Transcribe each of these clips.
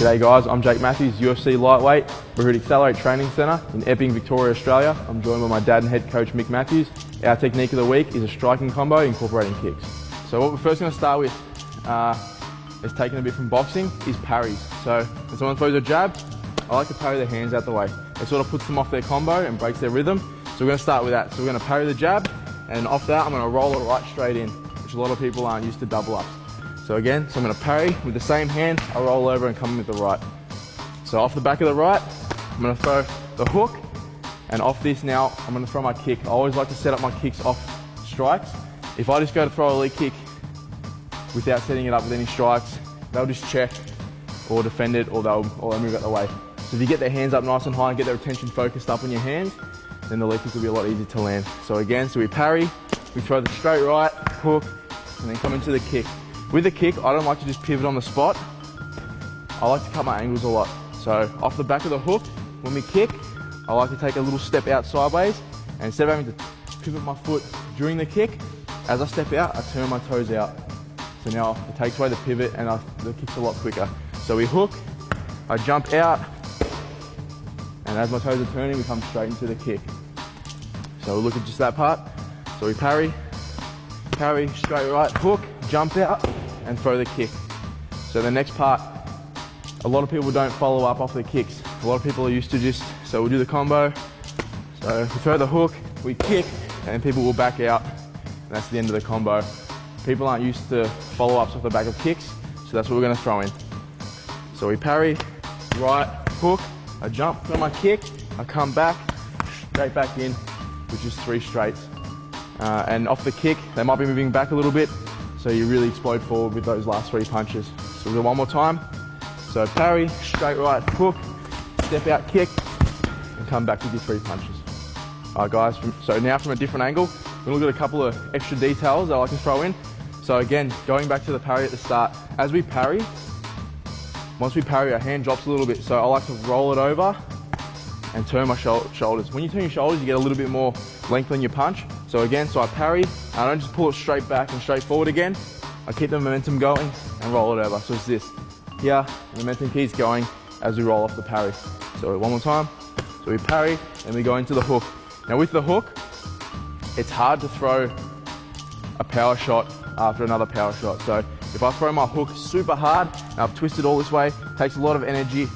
G'day guys, I'm Jake Matthews, UFC lightweight. We're here at Accelerate Training Centre in Epping, Victoria, Australia. I'm joined by my dad and head coach Mick Matthews. Our technique of the week is a striking combo incorporating kicks. So what we're first going to start with is taking a bit from boxing, is parries. So when someone throws a jab, I like to parry their hands out the way. It sort of puts them off their combo and breaks their rhythm. So we're going to start with that. So we're going to parry the jab, and off that I'm going to roll it right straight in, which a lot of people aren't used to double ups. So again, I'm going to parry with the same hand, I roll over and come in with the right. So off the back of the right, I'm going to throw the hook, and off this now, I'm going to throw my kick. I always like to set up my kicks off strikes. If I just go to throw a lead kick without setting it up with any strikes, they'll just check or defend it, or they'll move out the way. So if you get their hands up nice and high and get their attention focused up on your hands, then the lead kick will be a lot easier to land. So again, so we parry, we throw the straight right, hook, and then come into the kick. With the kick, I don't like to just pivot on the spot. I like to cut my angles a lot. So off the back of the hook, when we kick, I like to take a little step out sideways, and instead of having to pivot my foot during the kick, as I step out, I turn my toes out. So now it takes away the pivot and the kick's a lot quicker. So we hook, I jump out, and as my toes are turning, we come straight into the kick. So we'll look at just that part. So we parry, straight right, hook, jump out, and throw the kick. So the next part, a lot of people don't follow up off the kicks. A lot of people are used to just, so we'll do the combo. So we throw the hook, we kick, and people will back out, and that's the end of the combo. People aren't used to follow-ups off the back of kicks, so that's what we're going to throw in. So we parry, right, hook, I jump, throw my kick, I come back, straight back in, which is 3 straights. And off the kick, they might be moving back a little bit, so you really explode forward with those last 3 punches. So we'll do it one more time. So parry, straight right, hook, step out, kick, and come back with your 3 punches. Alright guys, so now from a different angle, we'll look at a couple of extra details that I like to throw in. So again, going back to the parry at the start, as we parry, once we parry, our hand drops a little bit, so I like to roll it over and turn my shoulders. When you turn your shoulders, you get a little bit more length on your punch. So again, so I parry, and I don't just pull it straight back and straight forward again. I keep the momentum going and roll it over. So it's this. Here, the momentum keeps going as we roll off the parry. So one more time. So we parry, and we go into the hook. Now with the hook, it's hard to throw a power shot after another power shot. So if I throw my hook super hard, and I've twisted all this way, it takes a lot of energy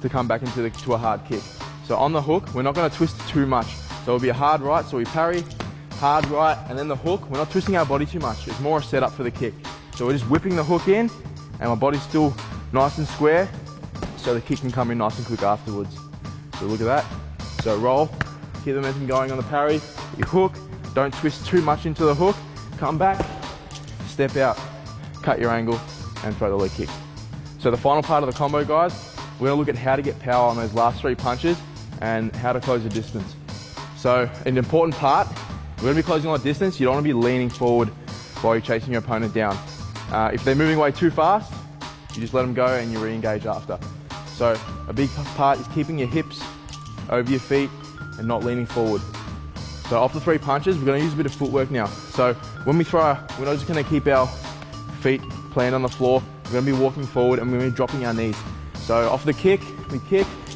to come back to a hard kick. So on the hook, we're not going to twist too much. So it'll be a hard right, so we parry, hard right, and then the hook, we're not twisting our body too much. It's more a setup for the kick. So we're just whipping the hook in, and my body's still nice and square, so the kick can come in nice and quick afterwards. So look at that. So roll, keep the momentum going on the parry, you hook, don't twist too much into the hook, come back, step out, cut your angle, and throw the leg kick. So the final part of the combo, guys, we're going to look at how to get power on those last 3 punches and how to close the distance. So an important part, we're going to be closing a lot of distance. You don't want to be leaning forward while you're chasing your opponent down. If they're moving away too fast, you just let them go and you re-engage after. So a big part is keeping your hips over your feet and not leaning forward. So off the 3 punches, we're going to use a bit of footwork now. So when we throw, we're not just going to keep our feet planted on the floor. We're going to be walking forward and we're going to be dropping our knees. So off the kick, we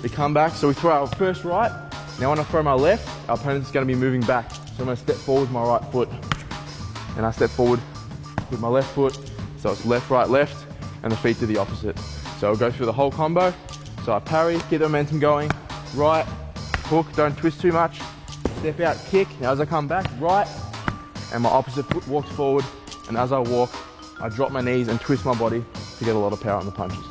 come back. So we throw our first right. Now when I throw my left, our opponent's going to be moving back. So I'm going to step forward with my right foot. And I step forward with my left foot. So it's left, right, left, and the feet to the opposite. So I'll go through the whole combo. So I parry, keep the momentum going. Right, hook, don't twist too much. Step out, kick. Now as I come back, right, and my opposite foot walks forward. And as I walk, I drop my knees and twist my body to get a lot of power in the punches.